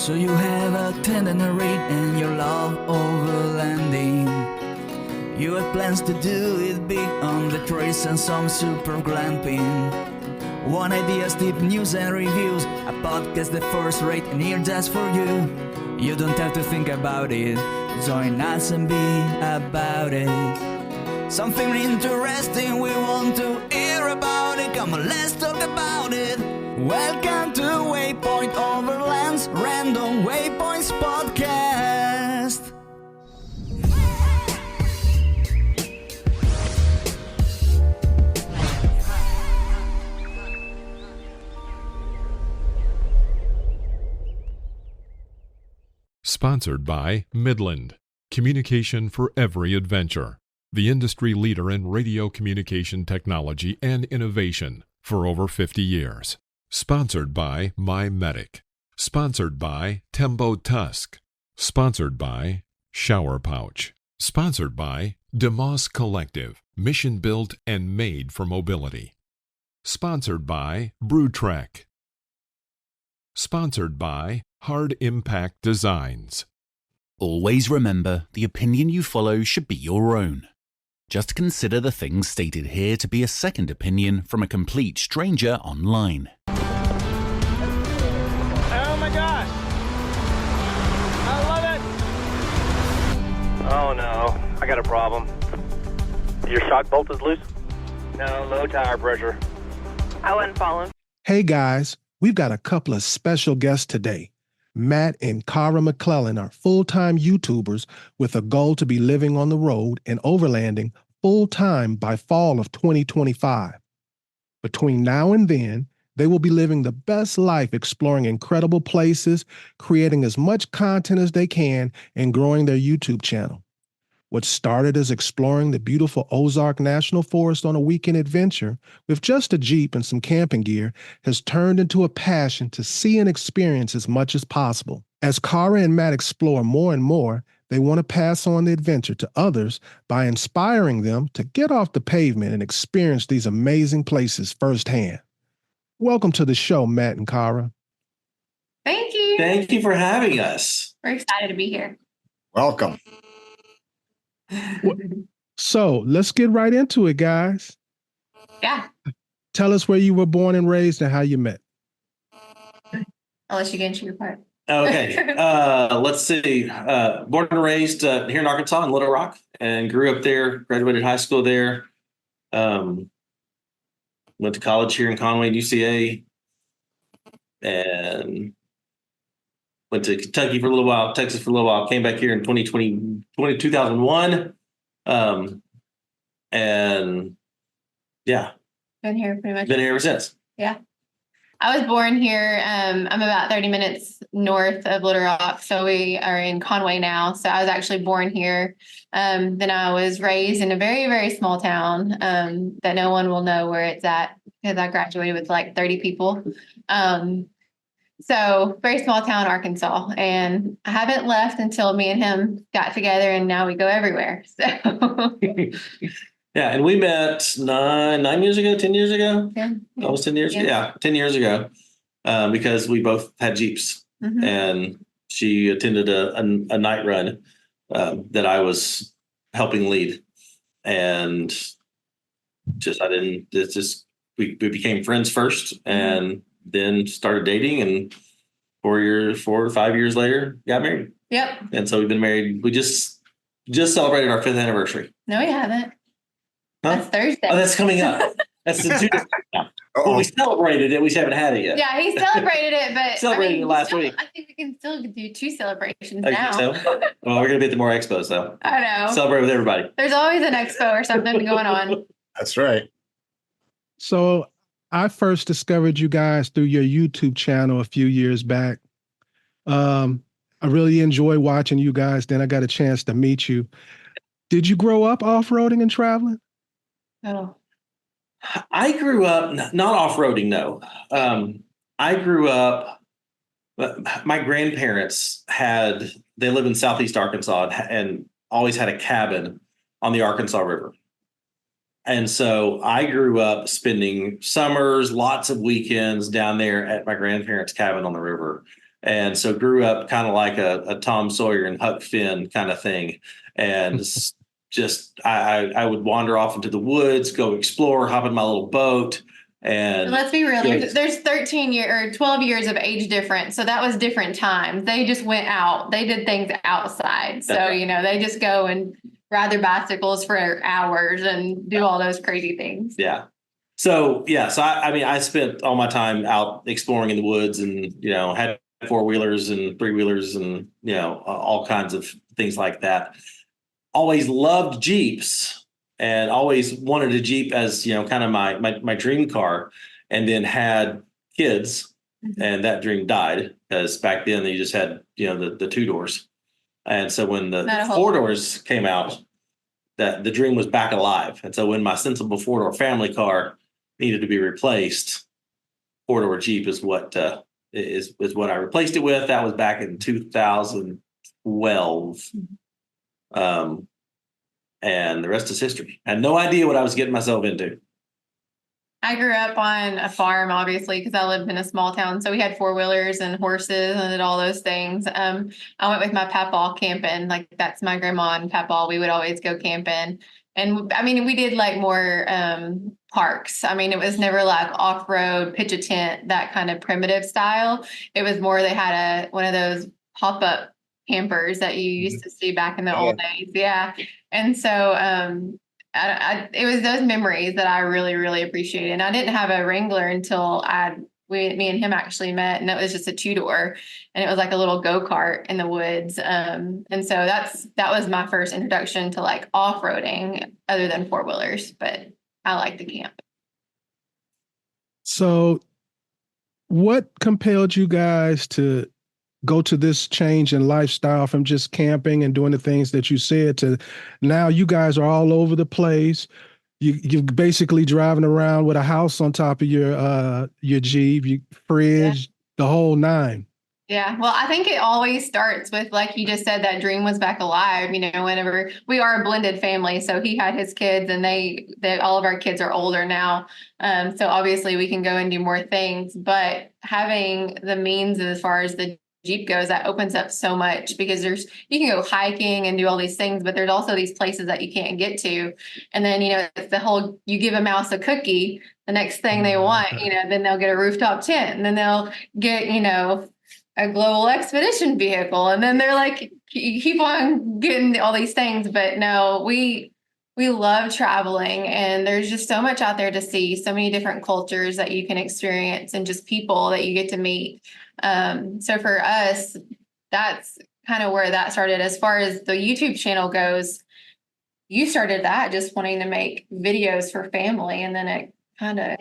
So you have a itinerary and your love overlanding. You have plans to do it big on the trails and some super glamping. One idea, tip, news and reviews. A podcast the first rate and here just for you. You don't have to think about it. Join us and be about it. Something interesting we want to hear about it. Come on, let's talk about it. Welcome to Waypoint Overland's Random Waypoints Podcast. Sponsored by Midland, communication for every adventure, the industry leader in radio communication technology and innovation for over 50 years. Sponsored by My Medic. Sponsored by Tembo Tusk. Sponsored by Shower Pouch. Sponsored by DeMoss Collective, mission built and made for mobility. Sponsored by Brew Trek. Sponsored by Hard Impact Designs. Always remember, the opinion you follow should be your own. Just consider the things stated here to be a second opinion from a complete stranger online. Oh my God! I love it! Oh no, I got a problem. Your shock bolt is loose? No, low tire pressure. I wouldn't follow. Hey guys, we've got a couple of special guests today. Matt and Cara McClellan are full-time YouTubers with a goal to be living on the road and overlanding full-time by fall of 2025. Between now and then, they will be living the best life exploring incredible places, creating as much content as they can, and growing their YouTube channel. What started as exploring the beautiful Ozark National Forrest on a weekend adventure with just a Jeep and some camping gear has turned into a passion to see and experience as much as possible. As Cara and Matt explore more and more, they want to pass on the adventure to others by inspiring them to get off the pavement and experience these amazing places firsthand. Welcome to the show, Matt and Cara. Thank you. Thank you for having us. We're excited to be here. Welcome. So let's get right into it, guys. Yeah. Tell us where you were born and raised and how you met. I'll let you get into your part. Okay. Let's see. Born and raised here in Arkansas in Little Rock and grew up there, graduated high school there. Went to college here in Conway, UCA, and went to Kentucky for a little while, Texas for a little while, came back here in 2001. And yeah. Been here pretty much. Been here ever since. Yeah. I was born here. I'm about 30 minutes north of Little Rock. So we are in Conway now. So I was actually born here. Then I was raised in a very, very small town that no one will know where it's at because I graduated with like 30 people. So very small town, Arkansas. And I haven't left until me and him got together and now we go everywhere. So yeah. And we met 9 years ago, 10 years ago, almost 10 years. Yeah. 10 years ago, because we both had Jeeps and she attended a night run that I was helping lead. And we became friends first and then started dating, and 4 to 5 years later, got married. Yep. And so we've been married. We just celebrated our 5th anniversary. No, we haven't. Huh? That's Thursday. Oh, that's coming up. That's the 2 days now. Well, we celebrated it. We just haven't had it yet. Yeah, he celebrated it, but Celebrated it last week. I think we can still do 2 celebrations I now. think so. Well, we're gonna be at the more expos though. I know. Celebrate with everybody. There's always an expo or something going on. That's right. So I first discovered you guys through your YouTube channel a few years back. I really enjoy watching you guys. Then I got a chance to meet you. Did you grow up off-roading and traveling? Oh. I grew up not off-roading, no. I grew up, my grandparents they live in Southeast Arkansas and always had a cabin on the Arkansas River. And so I grew up spending summers, lots of weekends down there at my grandparents' cabin on the river. And so grew up kind of like a Tom Sawyer and Huck Finn kind of thing. And just I would wander off into the woods, go explore, hop in my little boat. And let's be real, there's 13 year or 12 years of age difference. So that was different times. They just went out. They did things outside. So, they just go and ride their bicycles for hours and do all those crazy things. Yeah. So I spent all my time out exploring in the woods and, had 4-wheelers and 3-wheelers and, all kinds of things like that. Always loved Jeeps and always wanted a Jeep as, kind of my dream car, and then had kids and that dream died because back then you just had, the 2 doors. And so when the 4 doors came out, that the dream was back alive. And so when my sensible 4-door family car needed to be replaced, 4-door Jeep is what is what I replaced it with. That was back in 2012. And the rest is history. I had no idea what I was getting myself into. I grew up on a farm, obviously, because I lived in a small town. So we had 4-wheelers and horses and did all those things. I went with my papaw camping. Like, that's my grandma and papaw. We would always go camping. And I mean, we did like more parks. I mean, it was never like off-road, pitch a tent, that kind of primitive style. It was more, they had one of those pop-up campers that you used to see back in the old days. Yeah. And so it was those memories that I really, really appreciated. And I didn't have a Wrangler until me and him actually met, and it was just a 2-door, and it was like a little go-kart in the woods. And so that was my first introduction to like off-roading other than 4-wheelers, but I like to camp. So what compelled you guys to go to this change in lifestyle from just camping and doing the things that you said to now you guys are all over the place? You're basically driving around with a house on top of your Jeep, your fridge, the whole 9. Yeah. Well, I think it always starts with, like you just said, that dream was back alive, whenever we are a blended family. So he had his kids, and all of our kids are older now. So obviously we can go and do more things, but having the means as far as the Jeep goes, that opens up so much, because you can go hiking and do all these things, but there's also these places that you can't get to. And then, it's the whole, you give a mouse a cookie, the next thing they want, then they'll get a rooftop tent, and then they'll get, a global expedition vehicle. And then they're like, you keep on getting all these things. But no, we love traveling, and there's just so much out there to see, so many different cultures that you can experience, and just people that you get to meet. So for us, that's kind of where that started. As far as the YouTube channel goes, you started that just wanting to make videos for family, and then it kind of...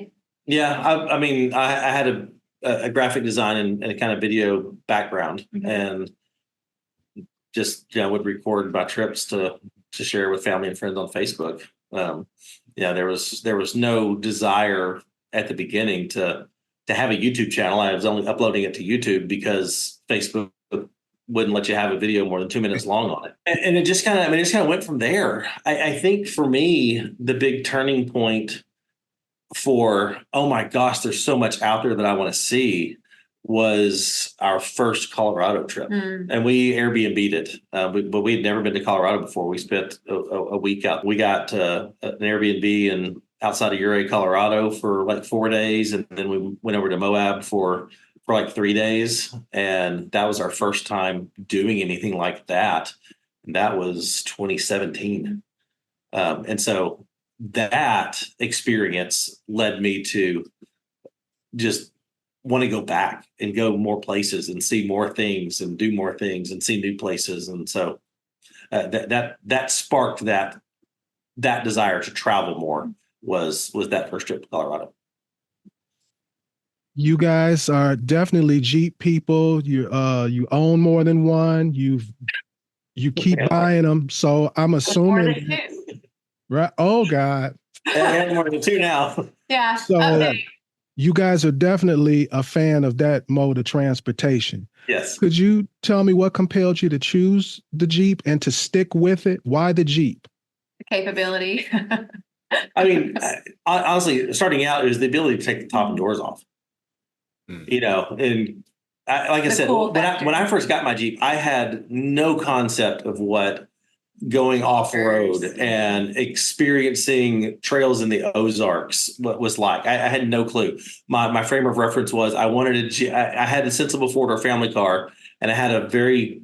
Yeah, I mean, I had a graphic design and a kind of video background, and just would record my trips to share with family and friends on Facebook. There was no desire at the beginning to have a YouTube channel. I was only uploading it to YouTube because Facebook wouldn't let you have a video more than 2 minutes long on it. And it just kind of went from there. I think for me, the big turning point for, oh my gosh, there's so much out there that I want to see, was our first Colorado trip. And we Airbnb'd it. But we had never been to Colorado before. We spent a week out. We got an Airbnb outside of Ouray, Colorado for like 4 days. And then we went over to Moab for like 3 days. And that was our first time doing anything like that. And that was 2017. And so that experience led me to just want to go back and go more places and see more things and do more things and see new places. And so that sparked that desire to travel more was that first trip to Colorado. You guys are definitely Jeep people. You own more than one. You keep buying them. So I'm assuming, right? Oh God. Yeah, more than 2 now. Yeah. So you guys are definitely a fan of that mode of transportation. Yes. Could you tell me what compelled you to choose the Jeep and to stick with it? Why the Jeep? The capability. I mean, honestly, starting out, it was the ability to take the top and doors off. And like I The said, cool when factor. I first got my Jeep, I had no concept of what going off road and experiencing trails in the Ozarks what was like. I had no clue. My frame of reference was I wanted I had a sensible four-door family car, and I had a very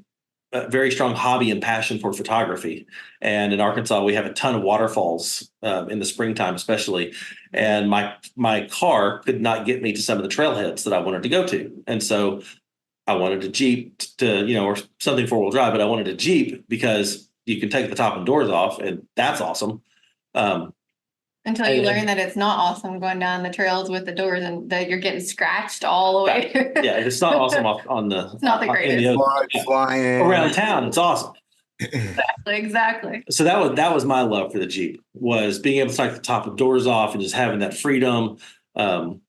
strong hobby and passion for photography. And in Arkansas, we have a ton of waterfalls in the springtime, especially. And my car could not get me to some of the trailheads that I wanted to go to, and so I wanted a Jeep to, or something four-wheel drive, but I wanted a Jeep because you can take the top and doors off, and that's awesome. Until you learn that it's not awesome going down the trails with the doors and that you're getting scratched all the way. Yeah, it's not awesome off on the. It's not the greatest. Flying around town. It's awesome. Exactly. So that was my love for the Jeep, was being able to take the top of doors off and just having that freedom. And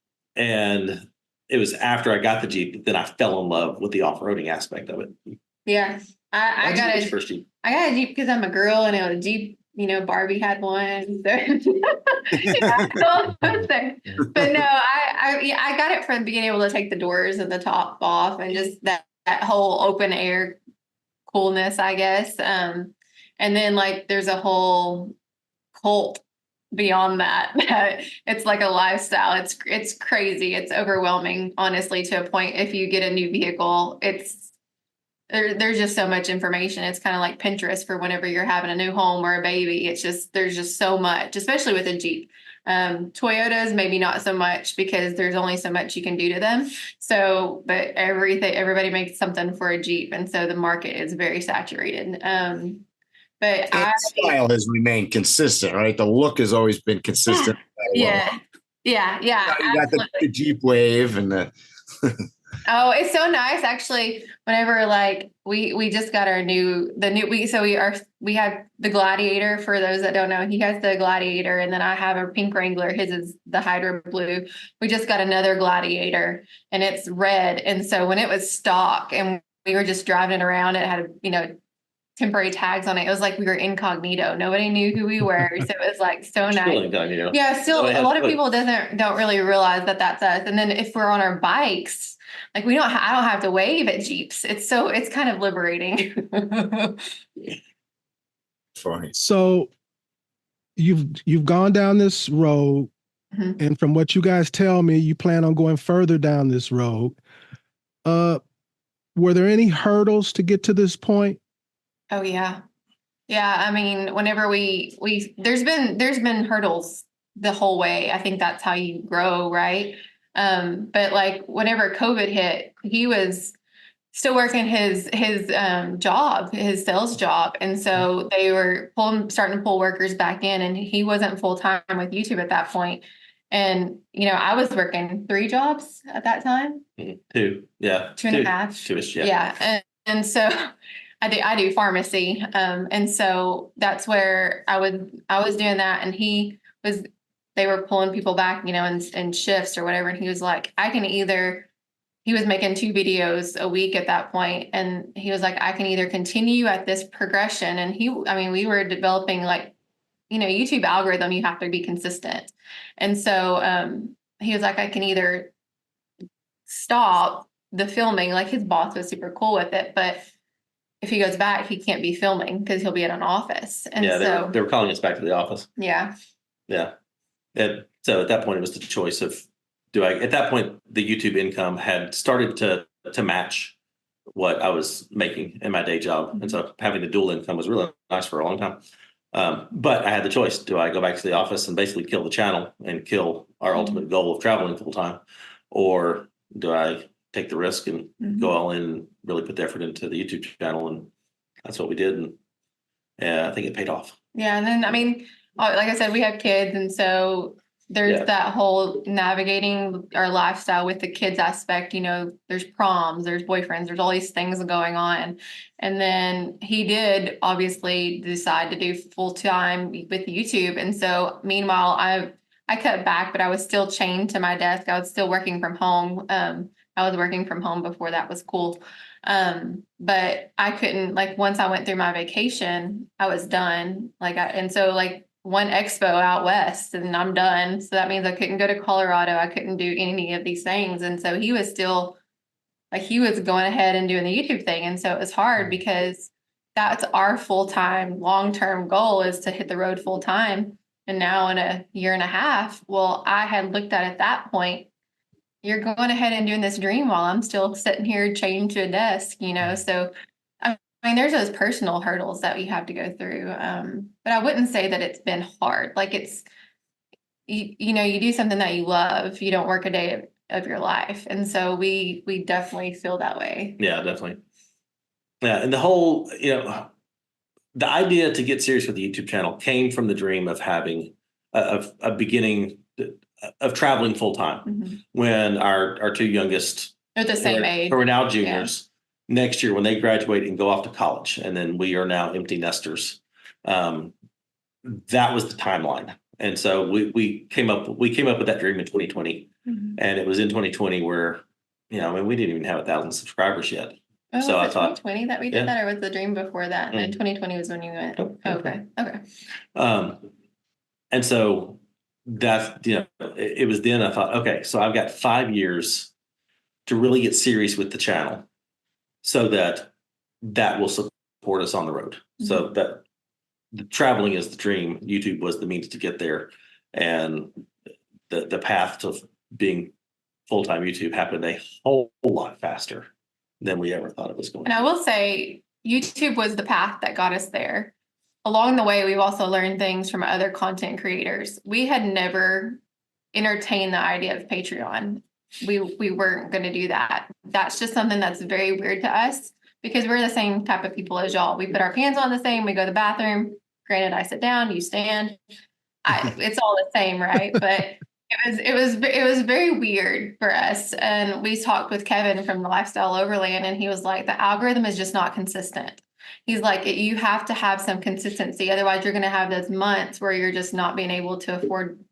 it was after I got the Jeep that I fell in love with the off-roading aspect of it. Yeah. I Why'd you got get a your first Jeep. I got a Jeep because I'm a girl and it was a Jeep, Barbie had one. So all those things. But no, I got it from being able to take the doors and the top off and just that whole open air coolness, I guess. And then like there's a whole cult beyond that. It's like a lifestyle. It's crazy. It's overwhelming, honestly, to a point. If you get a new vehicle, there's just so much information. It's kind of like Pinterest for whenever you're having a new home or a baby. There's just so much, especially with a Jeep. Toyotas, maybe not so much because there's only so much you can do to them. So, but everybody makes something for a Jeep. And so the market is very saturated. But style has remained consistent, right? The look has always been consistent. Yeah. You got the Jeep Wave and the. Oh, it's so nice actually. Whenever like we just got we have the Gladiator. For those that don't know, he has the Gladiator, and then I have a pink Wrangler. His is the Hydro Blue. We just got another Gladiator, and it's red. And so when it was stock and we were just driving it around, it had temporary tags on it. It was like we were incognito. Nobody knew who we were. So it was like so nice. Still incognito. Yeah, still a lot of people don't really realize that that's us. And then if we're on our bikes, like I don't have to wave at Jeeps. It's kind of liberating. Funny. So you've gone down this road, Mhm. and from what you guys tell me, you plan on going further down this road. Were there any hurdles to get to this point? Oh yeah. Yeah. I mean, whenever there's been hurdles the whole way. I think that's how you grow, right? But like whenever COVID hit, he was still working his job, his sales job. And so they were starting to pull workers back in, and he wasn't full time with YouTube at that point. And, I was working 3 jobs at that time. 2. Yeah. 2.5. 2-ish, yeah. Yeah. And so I do pharmacy. And so that's where I was doing that. And they were pulling people back, in shifts or whatever. And he was like, he was making 2 videos a week at that point. And he was like, I can either continue at this progression. And we were developing like, YouTube algorithm, you have to be consistent. And so he was like, I can either stop the filming, like his boss was super cool with it, but if he goes back, he can't be filming because he'll be at an office. And yeah, they were calling us back to the office. Yeah. Yeah. And so at that point, it was the choice of at that point, the YouTube income had started to match what I was making in my day job. Mm-hmm. And so having the dual income was really nice for a long time. But I had the choice. Do I go back to the office and basically kill the channel and kill our ultimate goal of traveling full time? Or do I take the risk and go all in and really put the effort into the YouTube channel? And that's what we did. And I think it paid off. Yeah. And then, like I said, we have kids. And so there's that whole navigating our lifestyle with the kids aspect. There's proms, there's boyfriends, there's all these things going on. And then he did obviously decide to do full time with YouTube. And so meanwhile, I cut back, but I was still chained to my desk. I was still working from home. I was working from home before that was cool. But I couldn't, like, once I went through my vacation, I was done. And so one expo out west and I'm done. So that means I couldn't go to Colorado. I couldn't do any of these things. And so he was still Like he was going ahead and doing the YouTube thing. And so it was hard because that's our full-time, long-term goal is to hit the road full-time. And now in a year and a half, well, I had looked at that point, you're going ahead and doing this dream while I'm still sitting here chained to a desk, So, I mean, there's those personal hurdles that we have to go through. But I wouldn't say that it's been hard. Like it's, you do something that you love, you don't work a day of your life. And so we definitely feel that way. Yeah, definitely. Yeah. And the whole, the idea to get serious with the YouTube channel came from the dream of having a beginning of traveling full time when our two youngest at the same age, who are now juniors, next year when they graduate and go off to college, and then we are now empty nesters. That was the timeline, and so we came up with that dream in 2020, and it was in 2020 where we didn't even have 1,000 subscribers yet. Oh, so was I it thought 2020 that we did that, or was the dream before that? And then 2020 was when you went. Oh, okay. And so that's it was then I thought, okay, so I've got 5 years to really get serious with the channel, so that will support us on the road. So that the traveling is the dream. YouTube was the means to get there, and the path to being full-time YouTube happened a whole lot faster than we ever thought it was going to. And I will say YouTube was the path that got us there. Along the way, we've also learned things from other content creators. We had never entertained the idea of Patreon. We weren't going to do that. That's just something that's very weird to us because we're the same type of people as y'all. We put our pants on the same. We go to the bathroom. Granted, I sit down, you stand. It's all the same, right? But it was very weird for us. And we talked with Kevin from the Lifestyle Overland, and he was like, the algorithm is just not consistent. He's like, you have to have some consistency. Otherwise, you're going to have those months where you're just not being able to afford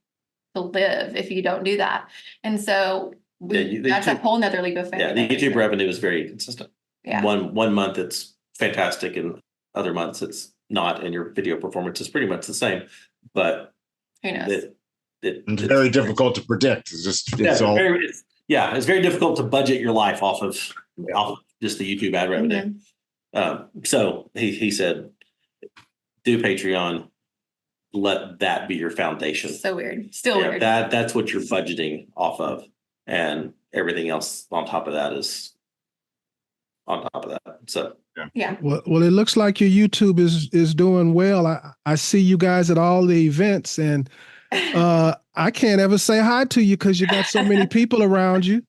to live if you don't do that. And so that's a whole nother leap of faith. Yeah, the YouTube revenue is very consistent. Yeah. One month it's fantastic, and other months it's not, and your video performance is pretty much the same. But who knows? It's very difficult to predict. It's very difficult to budget your life off of just the YouTube ad revenue. So he said, do Patreon, let that be your foundation. So weird. Still weird. That's what you're budgeting off of. And everything else on top of that is on top of that. So yeah. Well, it looks like your YouTube is doing well. I see you guys at all the events, and I can't ever say hi to you because you got so many people around you.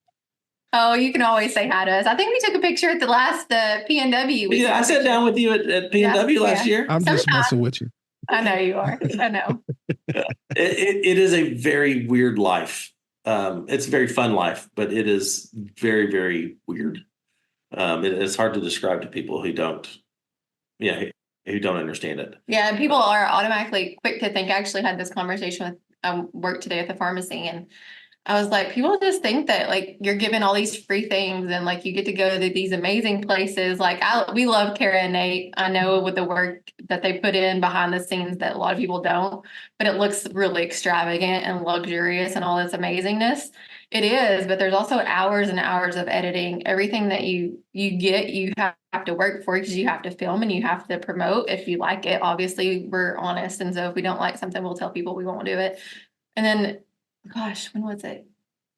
Oh, you can always say hi to us. I think we took a picture at the last PNW. I sat down with you at PNW last year. I'm just messing with you. I know you are. I know. It is a very weird life. It's a very fun life, but it is very, very weird. It's hard to describe to people who don't understand it. Yeah, and people are automatically quick to think. I actually had this conversation with work today at the pharmacy, and I was like, people just think that like you're given all these free things and like you get to go to these amazing places. Like we love Cara and Nate. I know with the work that they put in behind the scenes that a lot of people don't, but it looks really extravagant and luxurious and all this amazingness. It is, but there's also hours and hours of editing. Everything that you get, you have to work for because you have to film and you have to promote if you like it. Obviously, we're honest. And so if we don't like something, we'll tell people we won't do it. And then, gosh, when was it?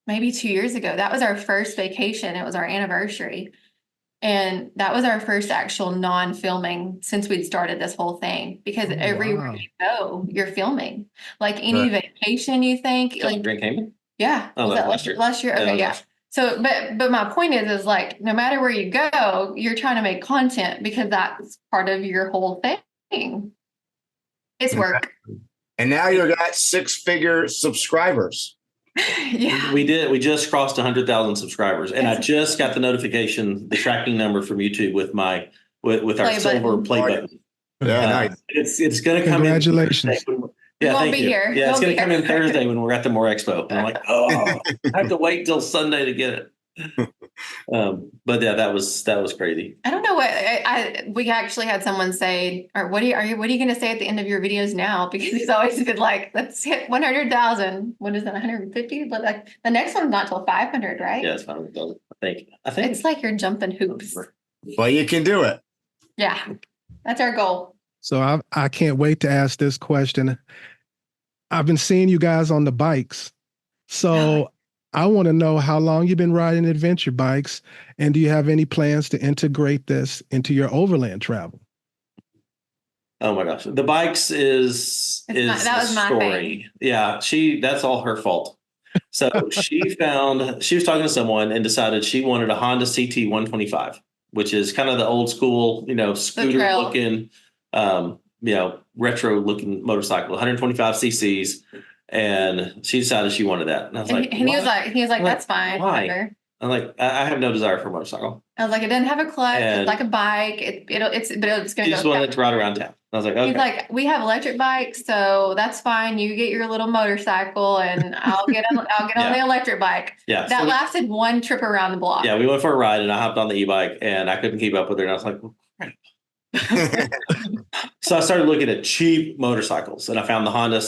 Maybe 2 years ago. That was our first vacation. It was our anniversary. And that was our first actual non-filming since we'd started this whole thing. Because everywhere you go, you're filming. Like any vacation you think. Like Drink Haven? Yeah. Oh, was that last year? Okay, yeah. So, but my point is like, no matter where you go, you're trying to make content because that's part of your whole thing. It's work. And now you got 6-figure subscribers. Yeah. We did. We just crossed 100,000 subscribers, and I just got the notification, the tracking number from YouTube with our silver play button. Yeah, nice. It's going to come. Congratulations. Yeah, won't thank be you. here. Yeah, it's Won't going to be come in here. Thursday when we're at the More Expo. And I'm like, I have to wait till Sunday to get it. But yeah, that was crazy. I don't know what we actually had someone say, or what are you going to say at the end of your videos now? Because he's always been like, let's hit 100,000. What is that? 150? But like the next one's not till 500, right? Yeah, it's 500,000. I think It's like you're jumping hoops. Well, you can do it. Yeah, that's our goal. So I can't wait to ask this question. I've been seeing you guys on the bikes. So I want to know how long you've been riding adventure bikes, and do you have any plans to integrate this into your overland travel? Oh my gosh, the bikes is that was my story. Yeah, that's all her fault. So she was talking to someone and decided she wanted a Honda CT 125, which is kind of the old school, scooter looking, retro looking motorcycle, 125 cc's. And she decided she wanted that. And I was like, he was like, that's fine. Why? I'm like, I have no desire for a motorcycle. I was like, it doesn't have a clutch. It's like a bike. It's going to go. He just wanted to ride around town. I was like, okay. He's like, we have electric bikes, so that's fine. You get your little motorcycle, and I'll get on the electric bike. Yeah, that lasted one trip around the block. Yeah, we went for a ride, and I hopped on the e-bike, and I couldn't keep up with her. And I was like, so I started looking at cheap motorcycles, and I found the Honda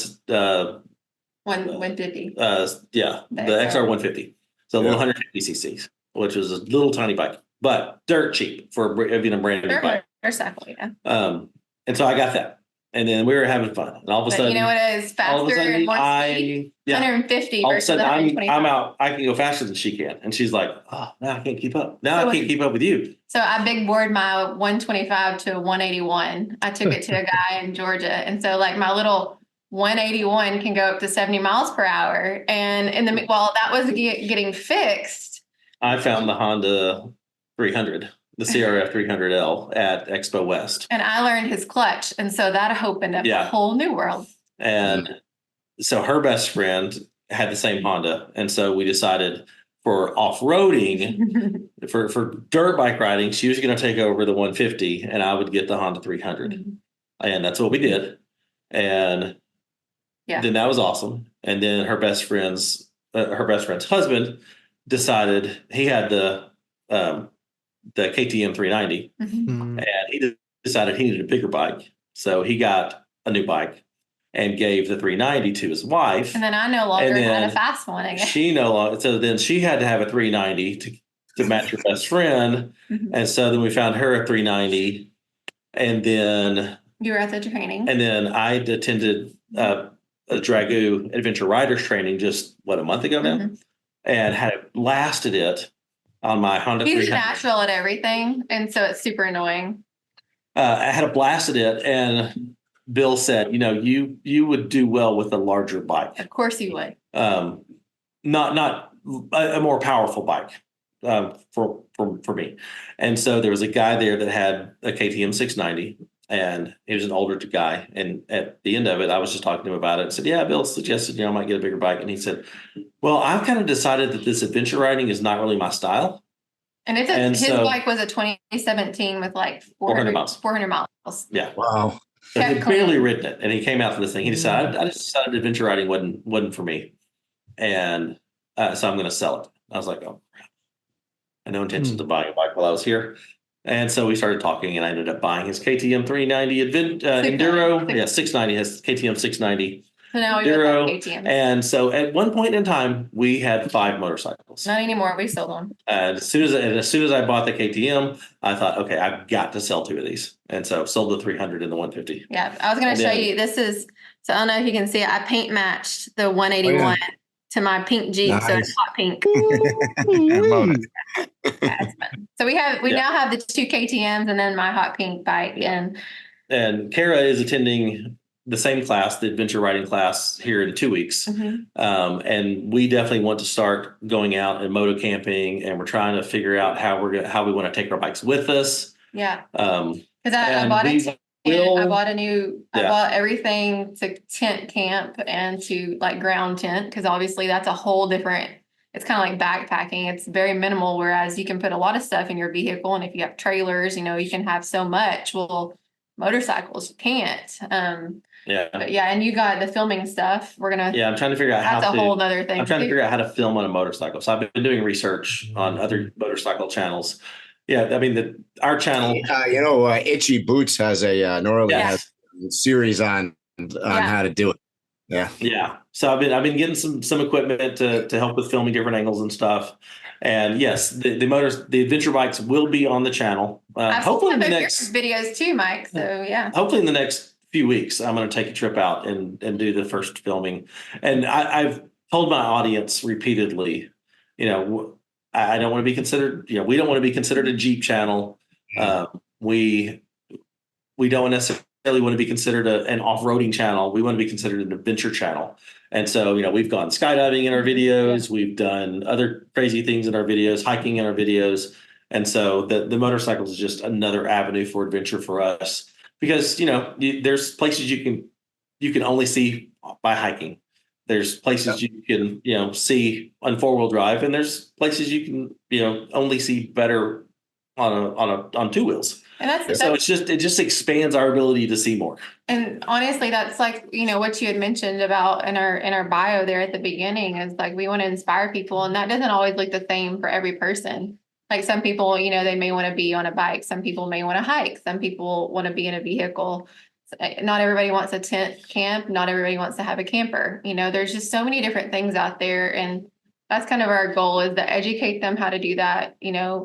150. The XR 150. So a little 150 cc's, which was a little tiny bike, but dirt cheap for a brand new bike. Motorcycle, yeah. And so I got that, and then we were having fun. And all of a sudden, you know what is faster and more speed? 150 all of a versus sudden, 125. I'm out. I can go faster than she can, and she's like, "Oh, now I can't keep up. Now I can't keep up with you." So I big board my 125 to 181. I took it to a guy in Georgia, and so like my little 181 can go up to 70 miles per hour. And while that was getting fixed, I found the Honda 300, the CRF 300L at Expo West. And I learned his clutch. And so that opened up a whole new world. And so her best friend had the same Honda. And so we decided for off-roading, for dirt bike riding, she was going to take over the 150 and I would get the Honda 300. Mm-hmm. And that's what we did. And then that was awesome. And then her best friend's husband decided he had the KTM 390, and he decided he needed a bigger bike. So he got a new bike and gave the 390 to his wife. And then I no longer had a fast one again. So then she had to have a 390 to match her best friend. Mm-hmm. And so then we found her a 390. And then you were at the training. And then I attended a Dragoo Adventure Riders training just a month ago now, and had blasted it on my Honda 300. He's natural at everything, and so it's super annoying. I had blasted it, and Bill said, you would do well with a larger bike. Of course you would. Not a more powerful bike for me. And so there was a guy there that had a KTM 690. And he was an older guy. And at the end of it, I was just talking to him about it and said, yeah, Bill suggested, I might get a bigger bike. And he said, well, I've kind of decided that this adventure riding is not really my style. And his bike was a 2017 with like 400 miles. 400 miles. Yeah. Wow. So he'd barely ridden it. And he came out to this thing. He decided, I just decided adventure riding wasn't for me. And so I'm going to sell it. I was like, oh, crap. I had no intention to buy a bike while I was here. And so we started talking, and I ended up buying his KTM 390 Enduro. 690 has KTM 690. So now we Enduro. both have KTM. And so at one point in time, we had 5 motorcycles. Not anymore. We sold them. And as soon as I bought the KTM, I thought, okay, I've got to sell 2 of these. And so sold the 300 and the 150. Yeah, I was going to show you. This is, so I don't know if you can see it. I paint matched the 181 to my pink Jeep, so it's hot pink. I love it. So we now have the 2 KTMs and then my hot pink bike. And Cara is attending the same class, the adventure riding class, here in 2 weeks. And we definitely want to start going out and moto camping, and we're trying to figure out how we want to take our bikes with us. Yeah. Because I bought a tent. I bought everything to tent camp and to like ground tent, because obviously that's a whole different, it's kind of like backpacking. It's very minimal, whereas you can put a lot of stuff in your vehicle. And if you have trailers, you can have so much. Well, motorcycles. You can't. Yeah. But yeah, and you got the filming stuff. We're gonna. Yeah, I'm trying to figure out That's a whole other thing. I'm trying to figure out how to film on a motorcycle. So I've been doing research on other motorcycle channels. Yeah, I mean our channel. Itchy Boots has a Norley has a series on how to do it. Yeah. Yeah. So I've been getting some equipment to help with filming different angles and stuff. And yes, the adventure bikes will be on the channel. Hopefully in the next videos too, Mike. So yeah. Hopefully in the next few weeks, I'm going to take a trip out and do the first filming. And I've told my audience repeatedly, I don't want to be considered, we don't want to be considered a Jeep channel. We don't necessarily want to be considered an off-roading channel. We want to be considered an adventure channel. And so, we've gone skydiving in our videos. We've done other crazy things in our videos, hiking in our videos. And so the motorcycles is just another avenue for adventure for us because, there's places you can only see by hiking. There's places you can, see on four-wheel drive, and there's places you can, only see better on two wheels. And it just expands our ability to see more. And honestly, that's like, what you had mentioned about in our bio there at the beginning is like, we want to inspire people, and that doesn't always look the same for every person. Like some people, they may want to be on a bike. Some people may want to hike. Some people want to be in a vehicle. Not everybody wants a tent camp. Not everybody wants to have a camper. There's just so many different things out there. And that's kind of our goal, is to educate them how to do that,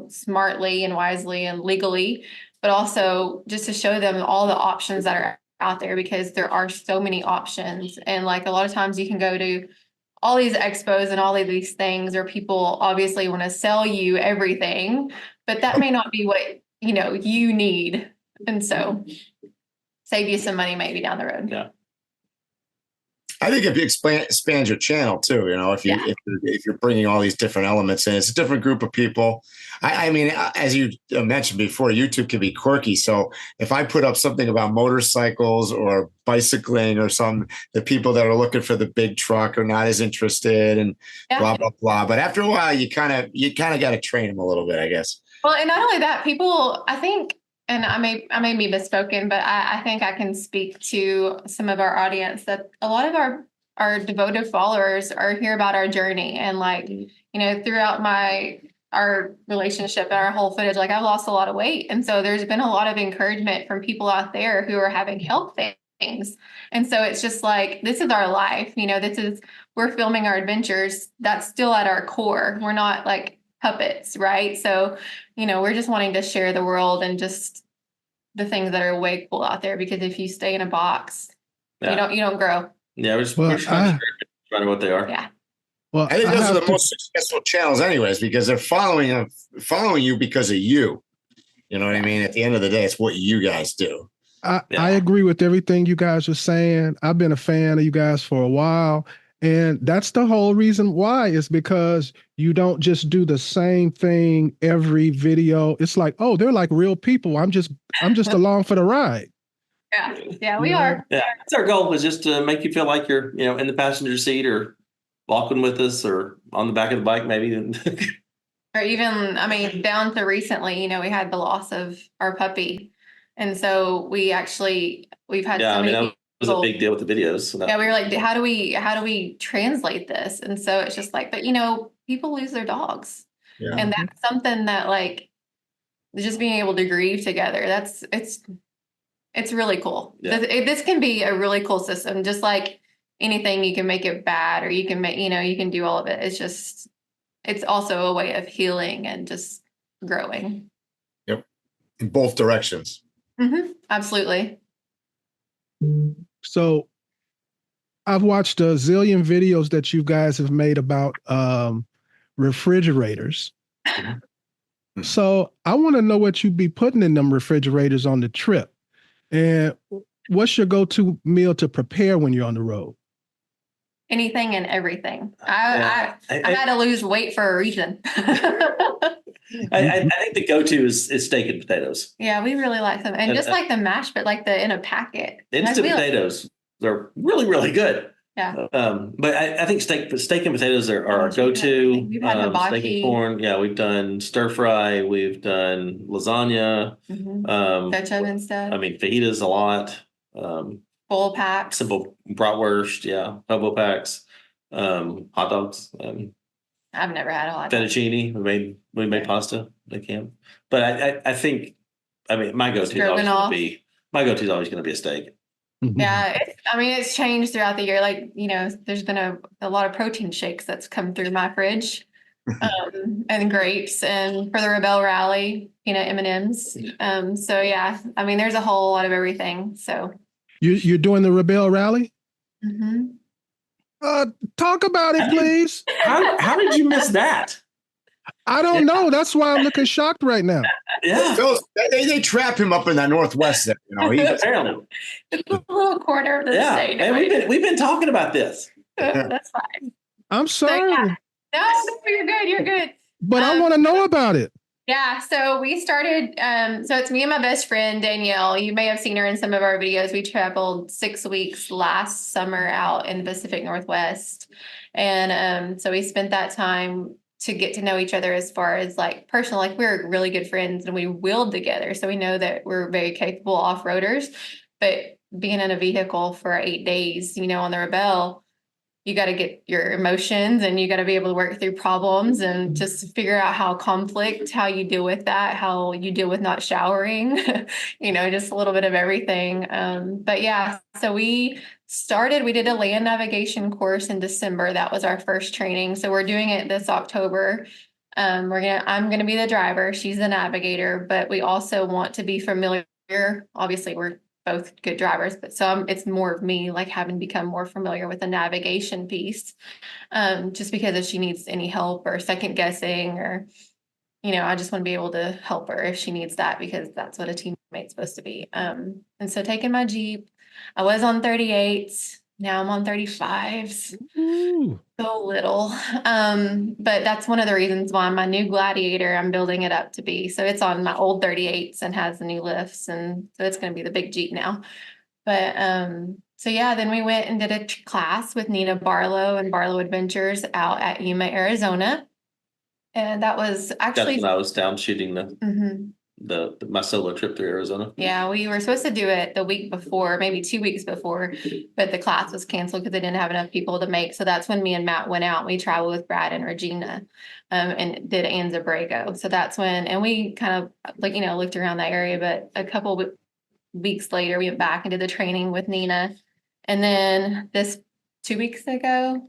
smartly and wisely and legally, but also just to show them all the options that are out there, because there are so many options. And like a lot of times you can go to all these expos and all of these things, or people obviously want to sell you everything, but that may not be what, you need. And so save you some money maybe down the road. Yeah. I think if you expand your channel too, if you're bringing all these different elements in, it's a different group of people. I mean, as you mentioned before, YouTube can be quirky. So if I put up something about motorcycles or bicycling or the people that are looking for the big truck are not as interested and blah, blah, blah. But after a while, you kind of got to train them a little bit, I guess. Well, and not only that, people, I think, and I may be misspoken, but I think I can speak to some of our audience that a lot of our devoted followers are here about our journey. And like, throughout our relationship and our whole footage, like I've lost a lot of weight. And so there's been a lot of encouragement from people out there who are having health things. And so it's just like, this is our life, we're filming our adventures. That's still at our core. We're not like puppets, right? So, we're just wanting to share the world and just the things that are way cool out there, because if you stay in a box, you don't grow. Yeah, we're just trying to what they are. Yeah. Well, I think those are the most successful channels anyways, because they're following you because of you. You know what I mean? At the end of the day, it's what you guys do. I agree with everything you guys are saying. I've been a fan of you guys for a while. And that's the whole reason why, is because you don't just do the same thing every video. It's like, oh, they're like real people. I'm just along for the ride. Yeah, we are. Yeah, that's our goal, is just to make you feel like you're, in the passenger seat or walking with us or on the back of the bike, maybe. Or even, down to recently, we had the loss of our puppy. And so we've had so many was a big deal with the videos. So we were like, how do we translate this? And so it's just like, but people lose their dogs. Yeah. And that's something that, like, just being able to grieve together, it's really cool. Yeah. This can be a really cool system. Just like anything, you can make it bad, or you can make, you can do all of it. It's also a way of healing and just growing. Yep. In both directions. Mm-hmm. Absolutely. So I've watched a zillion videos that you guys have made about refrigerators. So I want to know what you be putting in them refrigerators on the trip. And what's your go-to meal to prepare when you're on the road? Anything and everything. I had to lose weight for a reason. I think the go-to is steak and potatoes. Yeah, we really like them. And just like the mashed, but like in a packet. Instant potatoes, they're really, really good. Yeah. But I think steak and potatoes are our go-to. We've had Steak hibachi. and corn. Yeah, we've done stir fry. We've done lasagna. Dutch oven stuff. I mean, fajitas a lot. Full packs. Simple bratwurst. Yeah, hobo packs. Hot dogs. I've never had a hot dog. Fettuccine. We made pasta at camp. But I think, I mean, my go-to is always going to be a steak. Yeah, it's changed throughout the year. Like, there's been a lot of protein shakes that's come through my fridge, and grapes, and for the Rebel Rally, peanut M&Ms. So yeah, there's a whole lot of everything. So you're doing the Rebel Rally? Mm-hmm. Talk about it, please. How did you miss that? I don't know. That's why I'm looking shocked right now. Yeah, they trap him up in that Northwest there. Apparently, it's a little corner of the state. And we've been talking about this. That's fine. I'm sorry. So, yeah. No, you're good. You're good. But I want to know about it. Yeah, so we started, so it's me and my best friend, Danielle. You may have seen her in some of our videos. We traveled 6 weeks last summer out in the Pacific Northwest. And so we spent that time to get to know each other as far as like personal, like we're really good friends and we wheeled together. So we know that we're very capable off-roaders, but being in a vehicle for 8 days, on the Rebel, you got to get your emotions and you got to be able to work through problems and just figure out how you deal with that, how you deal with not showering, just a little bit of everything. But yeah, so we did a land navigation course in December. That was our first training. So we're doing it this October. I'm going to be the driver. She's the navigator, but we also want to be familiar. Obviously we're both good drivers, but it's more of me like having become more familiar with the navigation piece. Just because if she needs any help or second guessing or, I just want to be able to help her if she needs that, because that's what a teammate's supposed to be. And so taking my Jeep, I was on 38s. Now I'm on 35s. Ooh. So little. But that's one of the reasons why my new Gladiator, I'm building it up to be. So it's on my old 38s and has the new lifts. And so it's going to be the big Jeep now. But so yeah, then we went and did a class with Nina Barlow and Barlow Adventures out at Yuma, Arizona. And that was actually... That's when I was down shooting my solo trip through Arizona. Yeah, we were supposed to do it the week before, maybe 2 weeks before, but the class was canceled because they didn't have enough people to make. So that's when me and Matt went out. We traveled with Brad and Regina, and did Anza Brago. So that's when, and we kind of looked around that area. But a couple weeks later, we went back and did the training with Nina, and then this 2 weeks ago,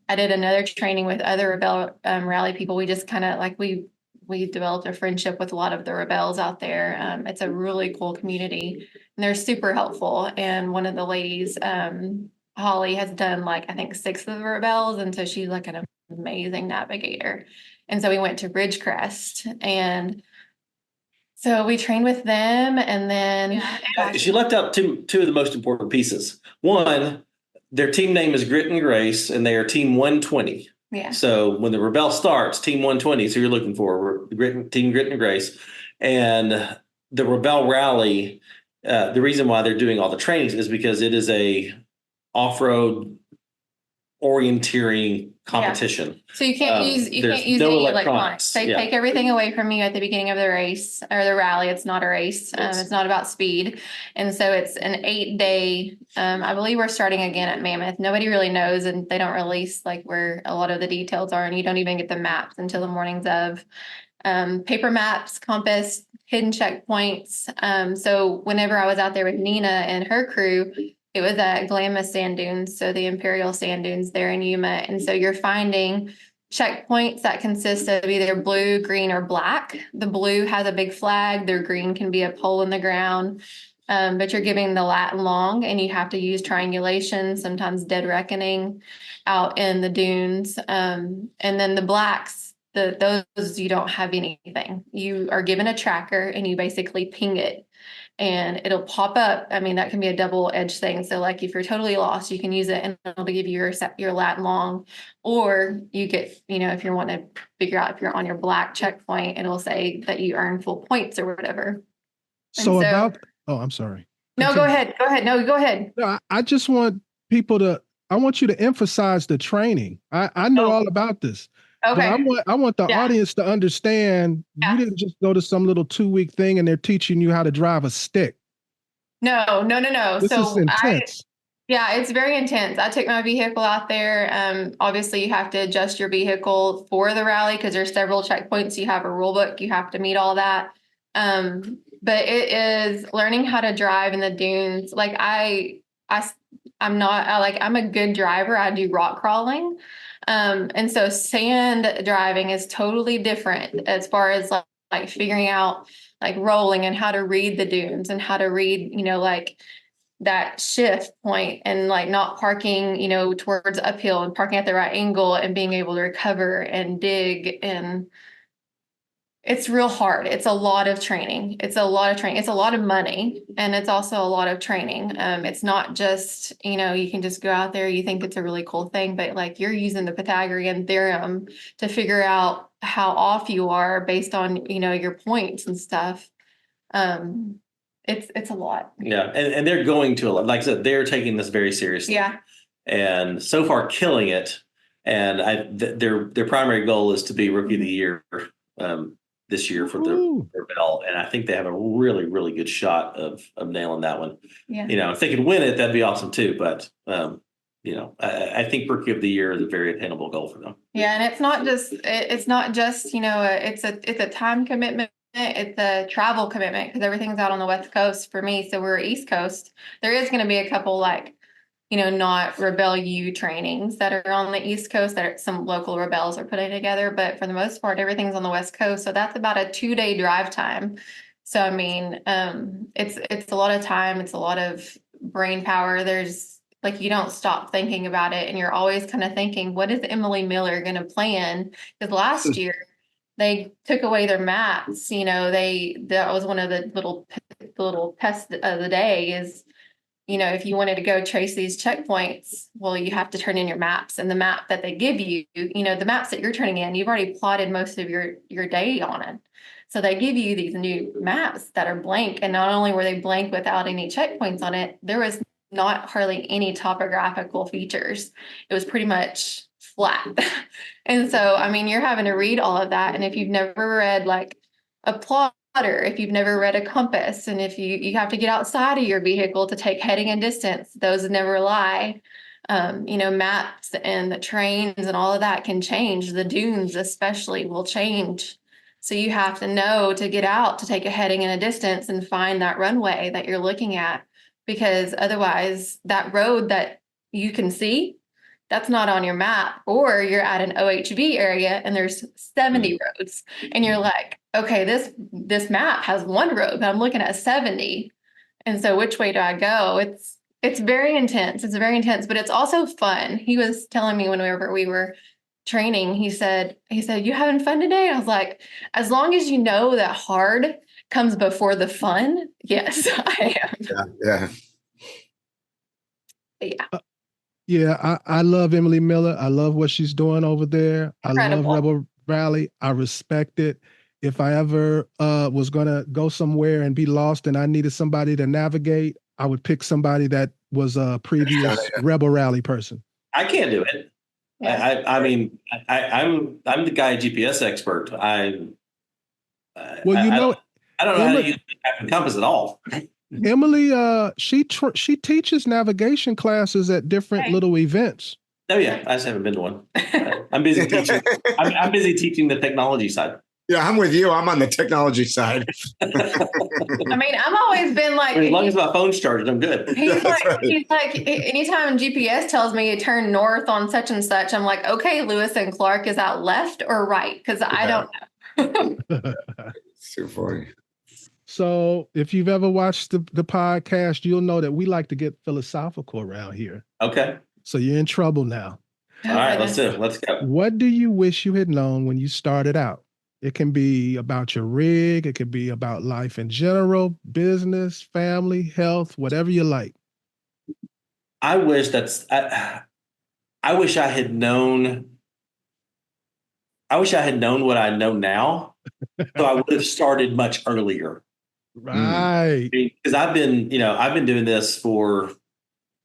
I did another training with other Rebel Rally people. We just kind of we developed a friendship with a lot of the Rebels out there. It's a really cool community and they're super helpful. And one of the ladies, Holly, has done I think 6 of the Rebels. And so she's like an amazing navigator. And so we went to Ridgecrest, and so we trained with them. And then she left out two of the most important pieces. One, their team name is Grit and Grace, and they are Team 120. Yeah. So when the Rebel starts, Team 120, so you're looking for Team Grit and Grace. And the Rebel Rally, the reason why they're doing all the trainings is because it is a off-road orienteering competition. So you can't use any electronics. They take everything away from you at the beginning of the race or the rally. It's not a race. It's not about speed. And so it's an 8-day, I believe we're starting again at Mammoth. Nobody really knows, and they don't release where a lot of the details are, and you don't even get the maps until the mornings of. Paper maps, compass, hidden checkpoints. So whenever I was out there with Nina and her crew, it was at Glamis Sand Dunes, so the Imperial Sand Dunes there in Yuma. And so you're finding checkpoints that consist of either blue, green, or black. The blue has a big flag. The green can be a pole in the ground. But you're giving the lat and long, and you have to use triangulation, sometimes dead reckoning out in the dunes. And then the blacks, those you don't have anything. You are given a tracker, and you basically ping it. And it'll pop up. I mean, that can be a double-edged thing. So if you're totally lost, you can use it and it'll give you your lat long. Or you get, if you're wanting to figure out if you're on your black checkpoint, it'll say that you earn full points or whatever. I'm sorry. No, go ahead. No, go ahead. No, I just want people to I want you to emphasize the training. I know all about this. Okay. But I want the audience to understand you didn't just go to some little 2-week thing and they're teaching you how to drive a stick. No. This is intense. It's very intense. I took my vehicle out there. Obviously, you have to adjust your vehicle for the rally because there's several checkpoints. You have a rule book. You have to meet all that. But it is learning how to drive in the dunes. Like I'm a good driver. I do rock crawling. And so sand driving is totally different as far as like figuring out like rolling and how to read the dunes and how to read, like that shift point and like not parking, towards uphill and parking at the right angle and being able to recover and dig. And it's real hard. It's a lot of training. It's a lot of money. And it's also a lot of training. It's not just, you can just go out there, you think it's a really cool thing, but like you're using the Pythagorean theorem to figure out how off you are based on, your points and stuff. It's a lot. Yeah. And they're going to a lot. Like I said, they're taking this very seriously. Yeah. And so far killing it. And their primary goal is to be Rookie of the Year this year for their belt. And I think they have a really, really good shot of nailing that one. Yeah. If they could win it, that'd be awesome too. But, I think Rookie of the Year is a very attainable goal for them. Yeah. And it's not just, it's a time commitment. It's a travel commitment because everything's out on the West Coast for me. So we're East Coast. There is going to be a couple not Rebel U trainings that are on the East Coast that some local rebels are putting together. But for the most part, everything's on the West Coast. So that's about a 2-day drive time. So, I mean, it's a lot of time. It's a lot of brain power. There's you don't stop thinking about it. And you're always kind of thinking, what is Emily Miller going to plan? Because last year they took away their maps. That was one of the little tests of the day is, if you wanted to go trace these checkpoints, well, you have to turn in your maps, and the map that they give you, the maps that you're turning in, you've already plotted most of your day on it. So they give you these new maps that are blank. And not only were they blank without any checkpoints on it, there was not hardly any topographical features. It was pretty much flat. And so, I mean, you're having to read all of that. And if you've never read a plotter, if you've never read a compass, and if you have to get outside of your vehicle to take heading and distance, those never lie. Maps and the trains and all of that can change. The dunes especially will change. So you have to know to get out to take a heading and a distance and find that runway that you're looking at, because otherwise that road that you can see, that's not on your map, or you're at an OHV area and there's 70 roads and you're like, okay, this map has one road, but I'm looking at 70. And so which way do I go? It's very intense. It's very intense, but it's also fun. He was telling me whenever we were training, he said, you having fun today? I was like, as long as you know that hard comes before the fun, yes, I am. Yeah. Yeah, I love Emily Miller. I love what she's doing over there. Incredible. I love Rebel Rally. I respect it. If I ever was going to go somewhere and be lost and I needed somebody to navigate, I would pick somebody that was a previous Rebel Rally person. I can't do it. Yeah. I'm the guy GPS expert. I don't know how to use the compass at all. Emily, she teaches navigation classes at different little events. Oh yeah, I just haven't been to one. I'm busy teaching. I'm busy teaching the technology side. Yeah, I'm with you. I'm on the technology side. I mean, I've always been as long as my phone's charged, I'm good. He's like, anytime GPS tells me to turn north on such and such, I'm like, okay, Lewis and Clark, is that left or right? Because I don't know. So funny. So if you've ever watched the podcast, you'll know that we like to get philosophical around here. Okay. So you're in trouble now. All right, let's do it. Let's go. What do you wish you had known when you started out? It can be about your rig. It could be about life in general, business, family, health, whatever you like. I wish I wish I had known what I know now. So I would have started much earlier. Right. Because I've been doing this for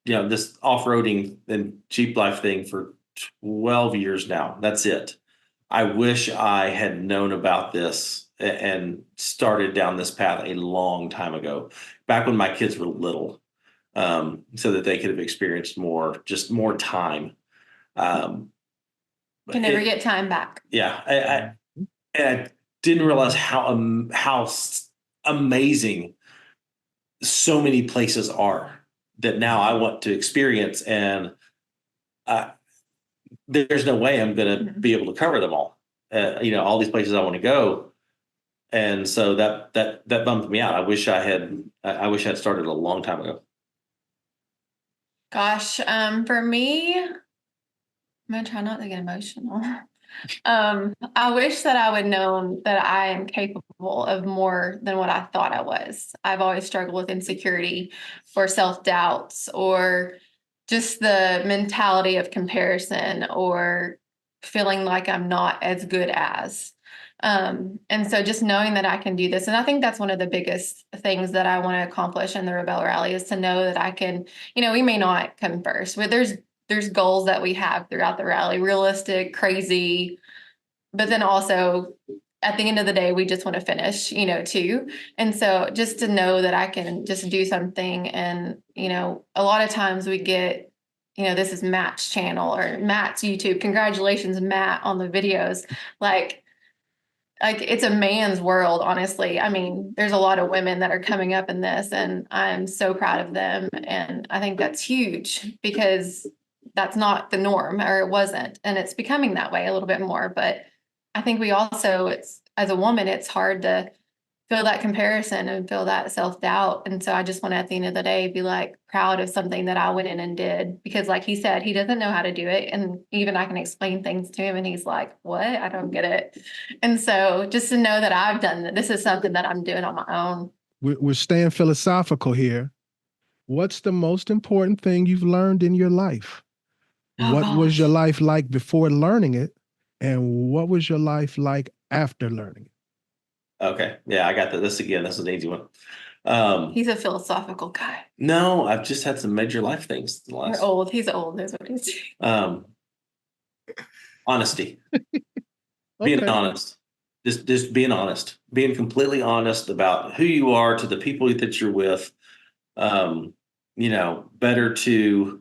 this off-roading and Jeep life thing for 12 years now. That's it. I wish I had known about this and started down this path a long time ago, back when my kids were little, so that they could have experienced more time. Can never get time back. Yeah. I didn't realize how amazing so many places are that now I want to experience, and there's no way I'm going to be able to cover them all. All these places I want to go, and so that bumped me out. I wish I had started a long time ago. Gosh, for me, I'm gonna try not to get emotional. I wish that I would known that I am capable of more than what I thought I was. I've always struggled with insecurity or self-doubts or just the mentality of comparison or feeling like I'm not as good as. And so just knowing that I can do this, and I think that's one of the biggest things that I want to accomplish in the Rebel Rally is to know that I can, we may not come first, but there's goals that we have throughout the rally, realistic, crazy, but then also at the end of the day, we just want to finish, too. And so just to know that I can just do something. And, a lot of times we get, this is Matt's channel or Matt's YouTube. Congratulations, Matt, on the videos. Like it's a man's world, honestly. I mean, there's a lot of women that are coming up in this, and I'm so proud of them. And I think that's huge because that's not the norm, or it wasn't. And it's becoming that way a little bit more. But I think we also, as a woman, it's hard to feel that comparison and feel that self-doubt. And so I just want to, at the end of the day, be like proud of something that I went in and did, because like he said, he doesn't know how to do it. And even I can explain things to him and he's like, what? I don't get it. And so just to know that I've done that, this is something that I'm doing on my own. We're staying philosophical here. What's the most important thing you've learned in your life? What was your life like before learning it? And what was your life like after learning it? Okay. Yeah, I got this again. This is an easy one. He's a philosophical guy. No, I've just had some major life things. You're old. He's old. That's what he's doing. Honesty. Being honest. Just being honest. Being completely honest about who you are to the people that you're with. Better to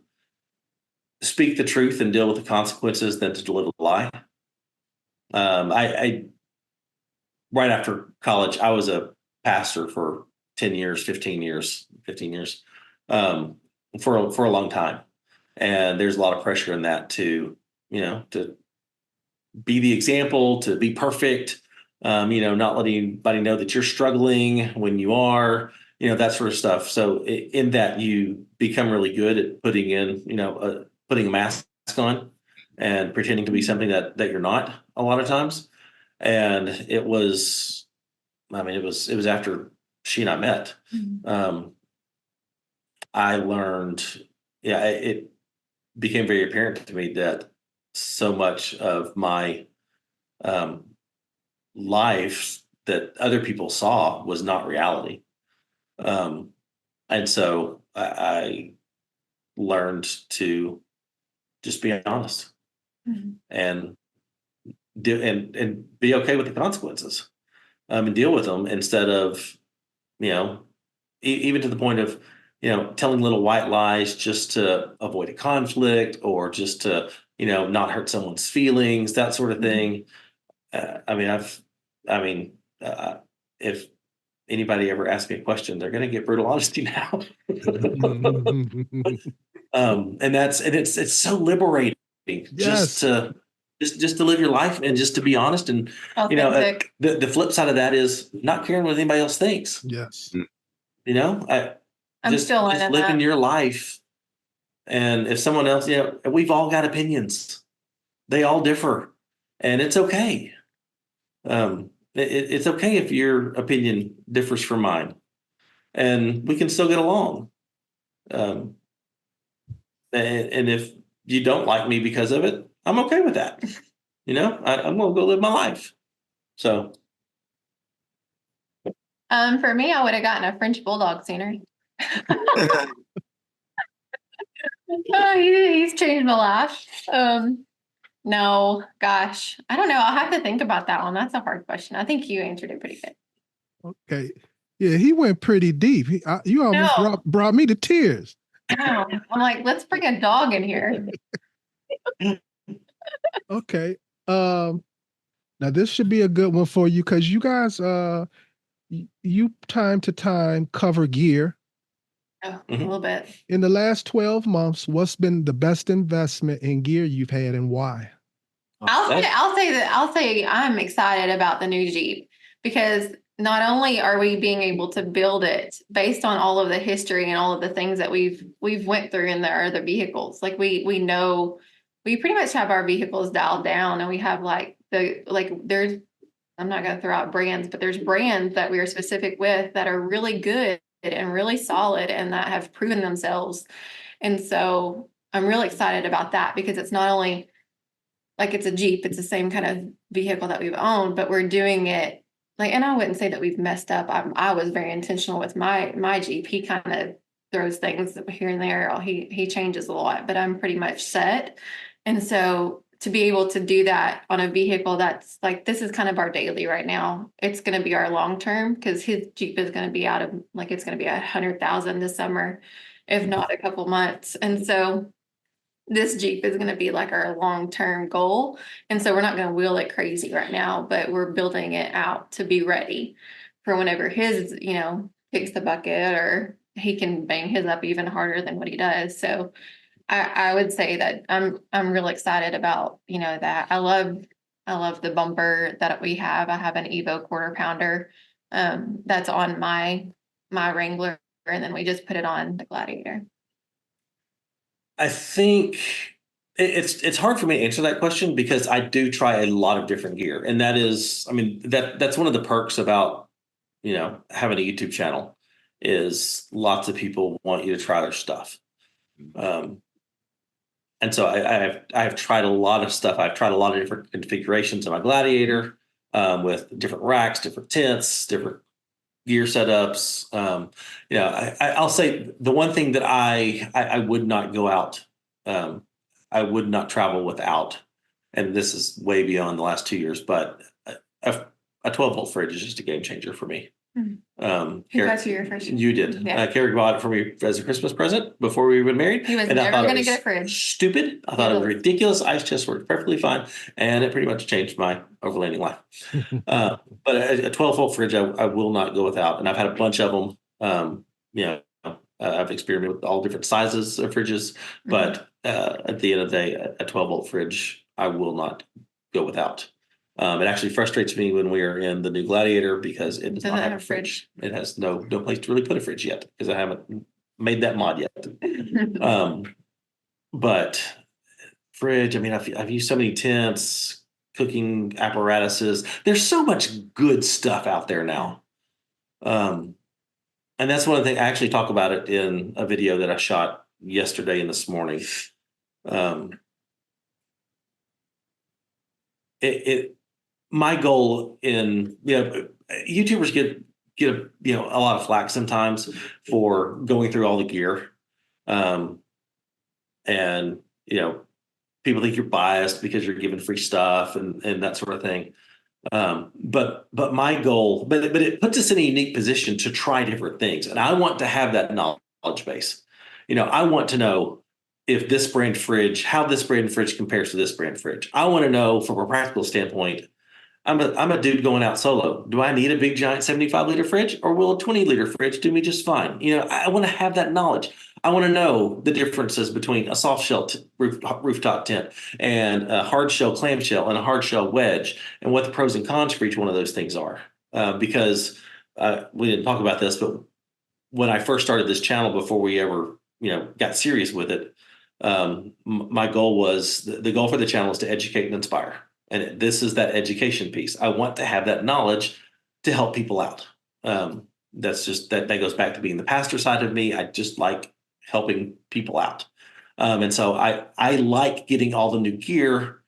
speak the truth and deal with the consequences than to live a lie. I right after college, I was a pastor for 10 years, 15 years, for a long time. And there's a lot of pressure in that to be the example, to be perfect, not letting anybody know that you're struggling when you are, that sort of stuff. So in that, you become really good at putting a mask on and pretending to be something that you're not a lot of times. And it was after she and I met. Mm-hmm. I learned, it became very apparent to me that so much of my life that other people saw was not reality. And so I learned to just be honest. Mm-hmm. and be okay with the consequences, and deal with them instead of, even to the point of, telling little white lies just to avoid a conflict or just to, not hurt someone's feelings, that sort of thing. If anybody ever asks me a question, they're going to get brutal honesty now. And it's so liberating. Yes. Just to live your life and just to be honest. And, the flip side of that is not caring what anybody else thinks. Yes. I'm still just living your life. And if someone else, we've all got opinions. They all differ, and it's okay. It's okay if your opinion differs from mine, and we can still get along. And if you don't like me because of it, I'm okay with that. I'm going to go live my life. So. For me, I would have gotten a French bulldog sooner. He's changed my life. No, gosh, I don't know. I'll have to think about that one. That's a hard question. I think you answered it pretty good. Okay. Yeah, he went pretty deep. You almost No. brought me to tears. No. I'm like, let's bring a dog in here. Okay. Now this should be a good one for you because you guys, you time to time cover gear. Oh, a little bit. In the last 12 months, what's been the best investment in gear you've had and why? I'll say I'm excited about the new Jeep because not only are we being able to build it based on all of the history and all of the things that we've went through in the other vehicles. Like we know we pretty much have our vehicles dialed down, and we have there's, I'm not going to throw out brands, but there's brands that we are specific with that are really good and really solid and that have proven themselves. And so I'm really excited about that because it's not only like it's a Jeep, it's the same kind of vehicle that we've owned, but we're doing it like, and I wouldn't say that we've messed up. I was very intentional with my Jeep. He kind of throws things here and there. He changes a lot, but I'm pretty much set. And so to be able to do that on a vehicle that's like, this is kind of our daily right now. It's going to be our long term because his Jeep is going to be out of like, it's going to be 100,000 this summer, if not a couple months. And so this Jeep is going to be like our long-term goal. And so we're not going to wheel it crazy right now, but we're building it out to be ready for whenever his, kicks the bucket or he can bang his up even harder than what he does. So I would say that I'm real excited about, that. I love the bumper that we have. I have an Evo quarter pounder that's on my Wrangler, and then we just put it on the Gladiator. I think it's hard for me to answer that question because I do try a lot of different gear. And that is, that's one of the perks about, having a YouTube channel is lots of people want you to try their stuff. And so I have tried a lot of stuff. I've tried a lot of different configurations of my Gladiator with different racks, different tents, different gear setups. I'll say the one thing that I would not go out, I would not travel without, and this is way beyond the last 2 years, but a 12-volt fridge is just a game changer for me. Who got you your first? You did. Yeah. Carrie bought it for me as a Christmas present before we were even married. He was and never going to get a fridge. Stupid. I thought it was ridiculous. Ice chests worked perfectly fine, and it pretty much changed my overlanding life. But a 12-volt fridge, I will not go without, and I've had a bunch of them. I've experimented with all different sizes of fridges, but at the end of the day, a 12-volt fridge, I will not go without. It actually frustrates me when we are in the new Gladiator because it does not have a fridge. It has no place to really put a fridge yet because I haven't made that mod yet. But fridge, I've used so many tents, cooking apparatuses. There's so much good stuff out there now. And that's one of the things I actually talk about it in a video that I shot yesterday and this morning. My goal in, YouTubers get a lot of flack sometimes for going through all the gear. And people think you're biased because you're giving free stuff and that sort of thing. But my goal, but it puts us in a unique position to try different things. And I want to have that knowledge base. I want to know if this brand fridge, how this brand fridge compares to this brand fridge. I want to know from a practical standpoint, I'm a dude going out solo. Do I need a big giant 75-liter fridge, or will a 20-liter fridge do me just fine? I want to have that knowledge. I want to know the differences between a soft shell rooftop tent and a hard shell clamshell and a hard shell wedge, and what the pros and cons for each one of those things are. Because we didn't talk about this, but when I first started this channel, before we ever got serious with it, my goal was the goal for the channel is to educate and inspire. And this is that education piece. I want to have that knowledge to help people out. That's just that goes back to being the pastor side of me. I just like helping people out. And so I like getting all the new gear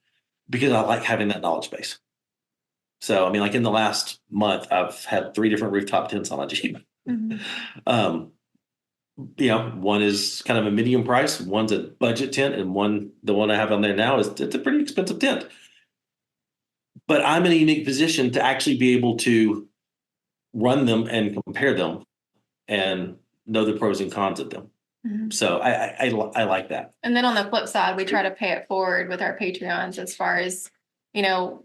because I like having that knowledge base. So, like in the last month, I've had 3 different rooftop tents on my Jeep. Mm-hmm. one is kind of a medium price, one's a budget tent, and the one I have on there now it's a pretty expensive tent. But I'm in a unique position to actually be able to run them and compare them and know the pros and cons of them. Mm-hmm. So I like that. And then on the flip side, we try to pay it forward with our Patreons as far as,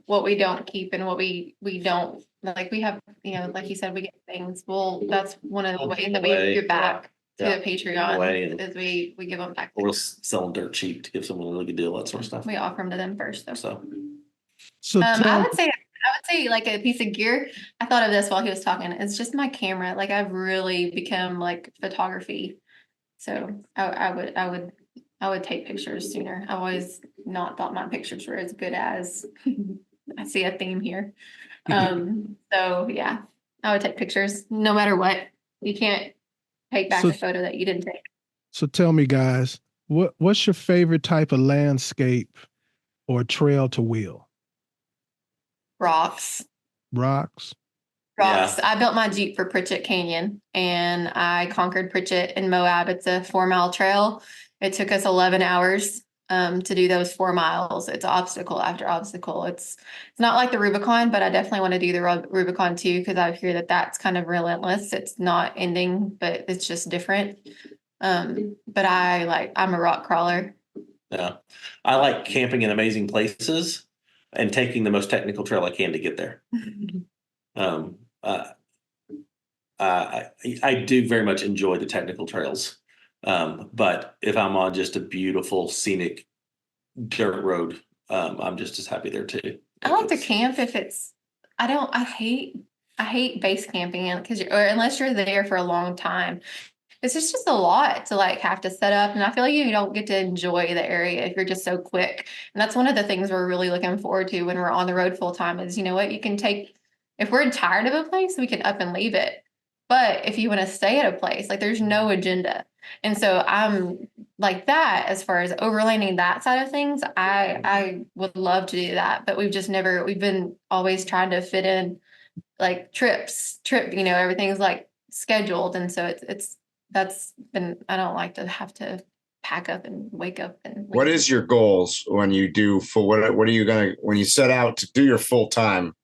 what we don't keep and what we don't like. We have, like you said, we get things. Well, that's one of the ways that we give back to the Patreon is we give them back. We'll sell them dirt cheap to give someone a really good deal, that sort of stuff. We offer them to them first, though. So I would say like a piece of gear. I thought of this while he was talking. It's just my camera. Like I've really become like photography. So I would take pictures sooner. I've always not thought my pictures were as good as I see a theme here. So yeah, I would take pictures no matter what. You can't take back a photo that you didn't take. So tell me, guys, what's your favorite type of landscape or trail to wheel? Rocks. Yeah. I built my Jeep for Pritchett Canyon, and I conquered Pritchett in Moab. It's a 4-mile trail. It took us 11 hours to do those 4 miles. It's obstacle after obstacle. It's not like the Rubicon, but I definitely want to do the Rubicon too, because I hear that that's kind of relentless. It's not ending, but it's just different. But I'm a rock crawler. Yeah. I like camping in amazing places and taking the most technical trail I can to get there. I do very much enjoy the technical trails. But if I'm on just a beautiful scenic dirt road, I'm just as happy there too. I like to camp if it's, I hate base camping or unless you're there for a long time. It's just a lot to like have to set up. And I feel like you don't get to enjoy the area if you're just so quick. And that's one of the things we're really looking forward to when we're on the road full time is, you can take, if we're tired of a place, we can up and leave it. But if you want to stay at a place, like there's no agenda. And so I'm like that as far as overlanding that side of things. I would love to do that, but we've been always trying to fit in like everything's like scheduled. And so that's been, I don't like to have to pack up and wake up and leave. What is your goals when you do what are you when you set out to do your full time?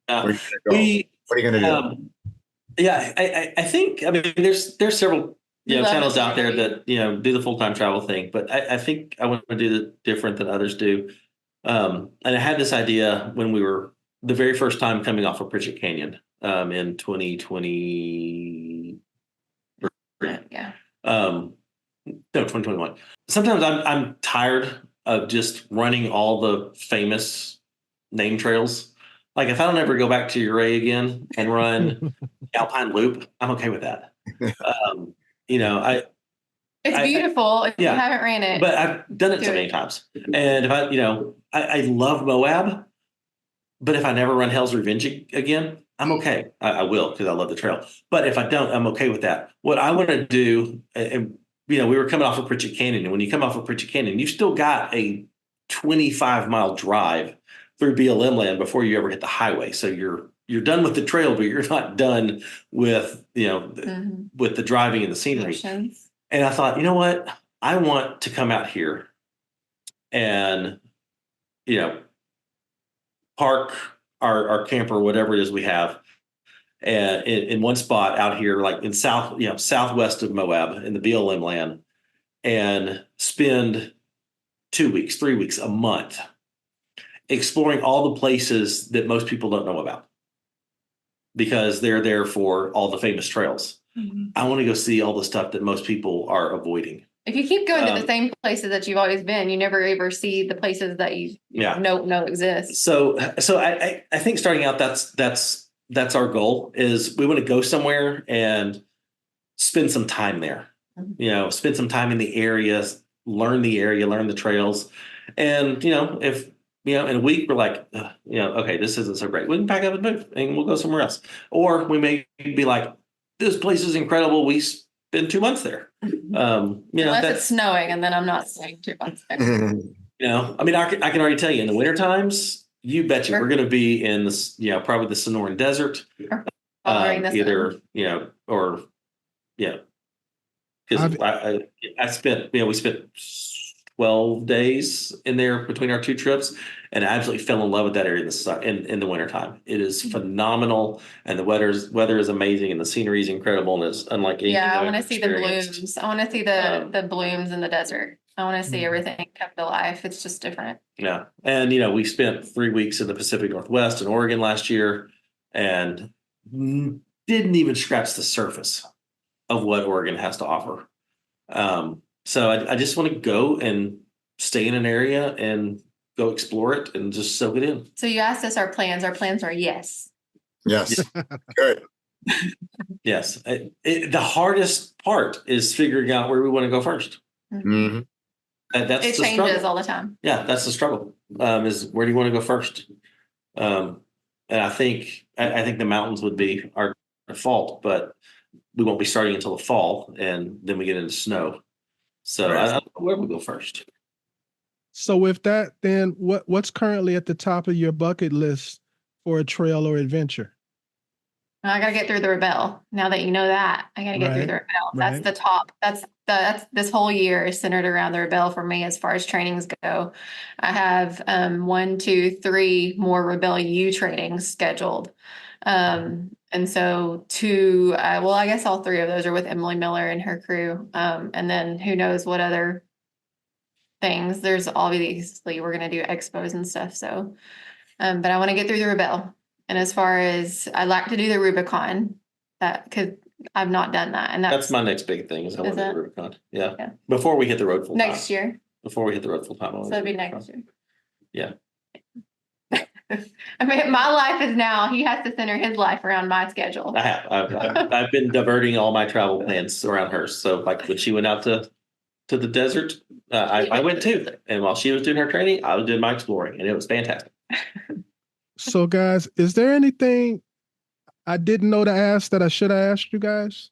What are you going to do? Yeah, I think, there's several, channels out there that, do the full-time travel thing, but I think I want to do it different than others do. And I had this idea when we were the very first time coming off of Pritchett Canyon, in 2020. Yeah. No, 2021. Sometimes I'm tired of just running all the famous name trails. Like if I don't ever go back to Uray again and run Alpine Loop, I'm okay with that. It's beautiful if you haven't ran it. But I've done it so many times. And if I love Moab, but if I never run Hell's Revenge again, I'm okay. I will because I love the trail. But if I don't, I'm okay with that. What I want to do, and we were coming off of Pritchett Canyon, and when you come off of Pritchett Canyon, you've still got a 25-mile drive through BLM land before you ever hit the highway. So you're done with the trail, but you're not done with with the driving and the scenery. Options. And I thought, you know what? I want to come out here and park our camper, whatever it is we have, and in one spot out here, like in southwest of Moab in the BLM land, and spend 2 weeks, 3 weeks, a month exploring all the places that most people don't know about because they're there for all the famous trails. Mm-hmm. I want to go see all the stuff that most people are avoiding. If you keep going to the same places that you've always been, you never ever see the places that you know exist. So I think starting out, that's our goal is we want to go somewhere and spend some time there, spend some time in the area, learn the trails. And, if, in a week we're like, okay, this isn't so great. We can pack up and move and we'll go somewhere else. Or we may be like, this place is incredible. We spend 2 months there. Unless it's snowing, and then I'm not staying 2 months there. I can already tell you in the winter times, you betcha we're going to be in this, probably the Sonoran Desert, because I spent, we spent 12 days in there between our two trips, and I absolutely fell in love with that area in the wintertime. It is phenomenal, and the weather is amazing, and the scenery is incredible, and it's unlike anything Yeah, I I've want to ever see the experienced. blooms. I want to see the blooms in the desert. I want to see everything come to life. It's just different. Yeah. And, we spent 3 weeks in the Pacific Northwest in Oregon last year, and didn't even scratch the surface of what Oregon has to offer. So I just want to go and stay in an area and go explore it and just soak it in. So you asked us our plans. Our plans are yes. Yes. Good. Yes. The hardest part is figuring out where we want to go first. Mm-hmm. That's It the changes struggle. all the time. Yeah, that's the struggle. Is where do you want to go first? And I think the mountains would be our default, but we won't be starting until the fall, and then we get into snow. So Right. I don't know where we go first. So with that, then what's currently at the top of your bucket list for a trail or adventure? I got to get through the Rebel. Now that you know that, I got to get through the Rebel. That's Right. the top. That's this whole year is centered around the Rebel for me as far as trainings go. I have 1, 2, 3 more Rebel U trainings scheduled. And so I guess all 3 of those are with Emily Miller and her crew. And then who knows what other things. There's obviously we're going to do expos and stuff. So, but I want to get through the Rebel. And as far as I'd like to do the Rubicon, because I've not done that, and That's my next big thing. Is I want to do it? the Rubicon. Yeah. Yeah. Before we hit the road full next time. year. Before we hit the road full time. So it'd be next year. Yeah. I mean, my life is now. He has to center his life around my schedule. I have. I've been diverting all my travel plans around hers. So like when she went out to the desert, I went too. And while she was doing her training, I was doing my exploring, and it was fantastic. So guys, is there anything I didn't know to ask that I should have asked you guys?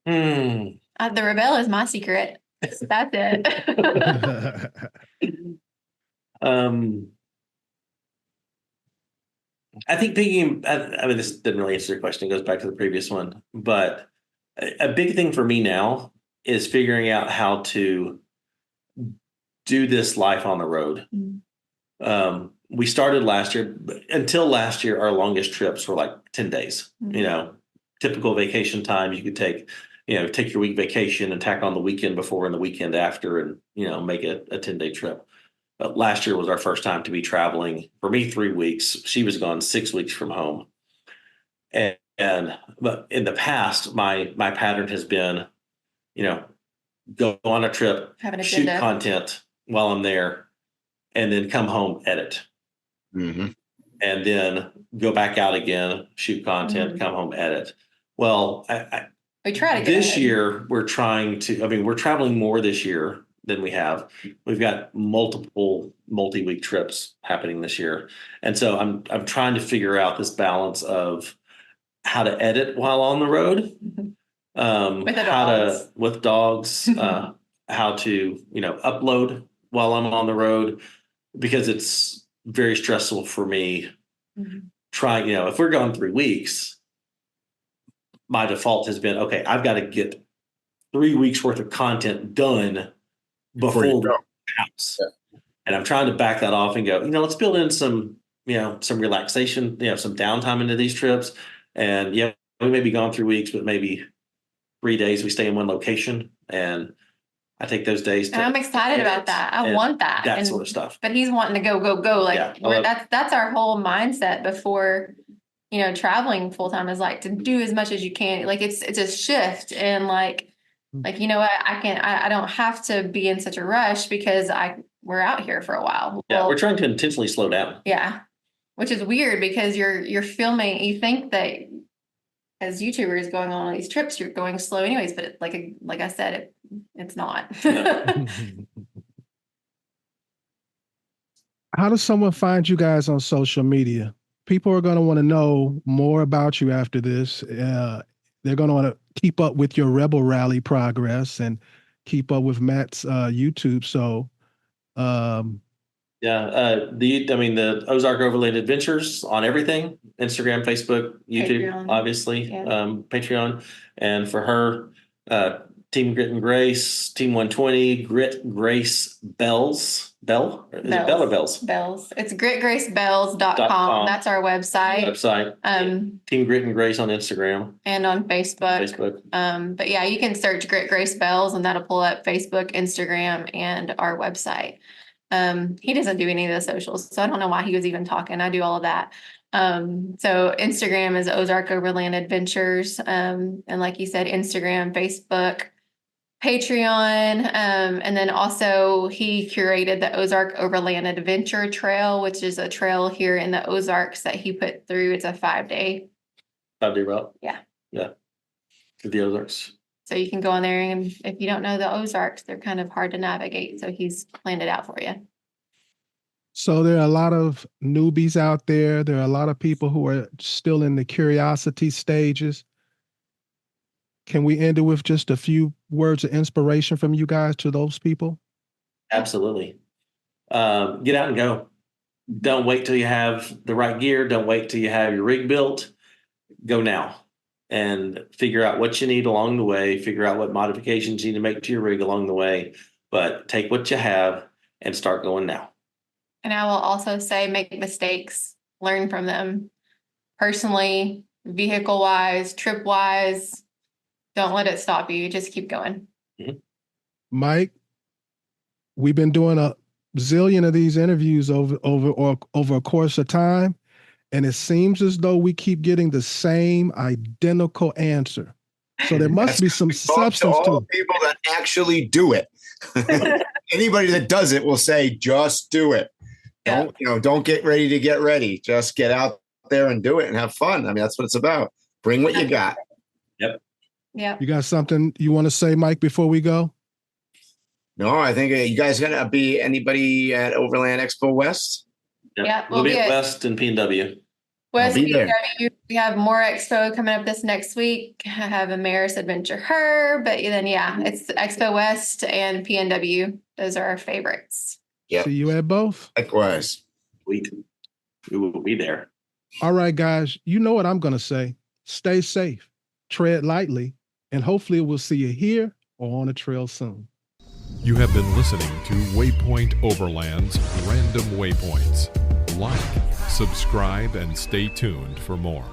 The Rebel is my secret. That's it. I think this didn't really answer your question. It goes back to the previous one, but a big thing for me now is figuring out how to do this life on the road. We started last year. Until last year, our longest trips were like 10 days. Typical vacation time. You could take your week vacation and tack on the weekend before and the weekend after, and make it a 10-day trip. But last year was our first time to be traveling. For me, 3 weeks. She was gone 6 weeks from home. But in the past, my pattern has been, go on a trip, shoot content while I'm there, and then come home, edit. Mm-hmm. And then go back out again, shoot content, come home, edit. Well, we try to get this ahead. year we're trying to. We're traveling more this year than we have. We've got multiple multi-week trips happening this year, and so I'm trying to figure out this balance of how to edit while on the road, with dogs, how to upload while I'm on the road, because it's very stressful for me trying, if we're gone 3 weeks, my default has been, okay, I've got to get 3 weeks worth of content done before we go house. Yeah. And I'm trying to back that off and go, let's build in some relaxation, some downtime into these trips. And we may be gone 3 weeks, but maybe 3 days we stay in one location, and I take those days. And I'm excited about that. I want that. That sort of stuff. But he's wanting to go. Like that's our whole mindset before, traveling full time is like to do as much as you can. Like it's a shift, and like what, I don't have to be in such a rush because we're out here for a while. Yeah, we're trying to intentionally slow down. Yeah, which is weird because you're filming. You think that as YouTubers going on these trips, you're going slow anyways, but like I said, it's not. Yeah. How does someone find you guys on social media? People are going to want to know more about you after this. They're going to want to keep up with your Rebel Rally progress and keep up with Matt's YouTube. So, the Ozark Overland Adventures on everything: Instagram, Facebook, YouTube, Patreon. obviously, Patreon. And for her, Team Grit and Grace, Team 120, Grit Grace Bells. Bell? Is it Bell or Bells? Bells. It's gritgracebells.com. .com. That's our website. Team Grit and Grace on Instagram. And on Facebook. But yeah, you can search Grit Grace Bells and that'll pull up Facebook, Instagram, and our website. He doesn't do any of the socials, so I don't know why he was even talking. I do all of that. So Instagram is Ozark Overland Adventures. And like you said, Instagram, Facebook, Patreon, and then also he curated the Ozark Overland Adventure Trail, which is a trail here in the Ozarks that he put through. It's a 5-day. 5-day route? Yeah. To the Ozarks. So you can go on there, and if you don't know the Ozarks, they're kind of hard to navigate. So he's planned it out for you. So there are a lot of newbies out there. There are a lot of people who are still in the curiosity stages. Can we end it with just a few words of inspiration from you guys to those people? Absolutely. Get out and go. Don't wait till you have the right gear. Don't wait till you have your rig built. Go now and figure out what you need along the way. Figure out what modifications you need to make to your rig along the way. But take what you have and start going now. And I will also say make mistakes, learn from them. Personally, vehicle-wise, trip-wise, don't let it stop you. Just keep going. Mm-hmm. Mike, we've been doing a zillion of these interviews over a course of time, and it seems as though we keep getting the same identical answer. So there must be some substance to it. People that actually do it. Anybody that does it will say, just do it. Yeah. Don't get ready to get ready. Just get out there and do it and have fun. I mean, that's what it's about. Bring what you got. Yep. Yeah. You got something you want to say, Mike, before we go? No, I think you guys gonna be anybody at Overland Expo West? Yep. Yeah, We'll be at West and PNW. West I'll be there. PW, we have more expo coming up this next week. I have a Maris Adventure Her, but then it's Expo West and PNW. Those are our favorites. Yep. See you at both. Likewise. We will be there. All right, guys. You know what I'm going to say. Stay safe, tread lightly, and hopefully we'll see you here or on the trail soon. You have been listening to Waypoint Overland's Random Waypoints. Like, subscribe, and stay tuned for more.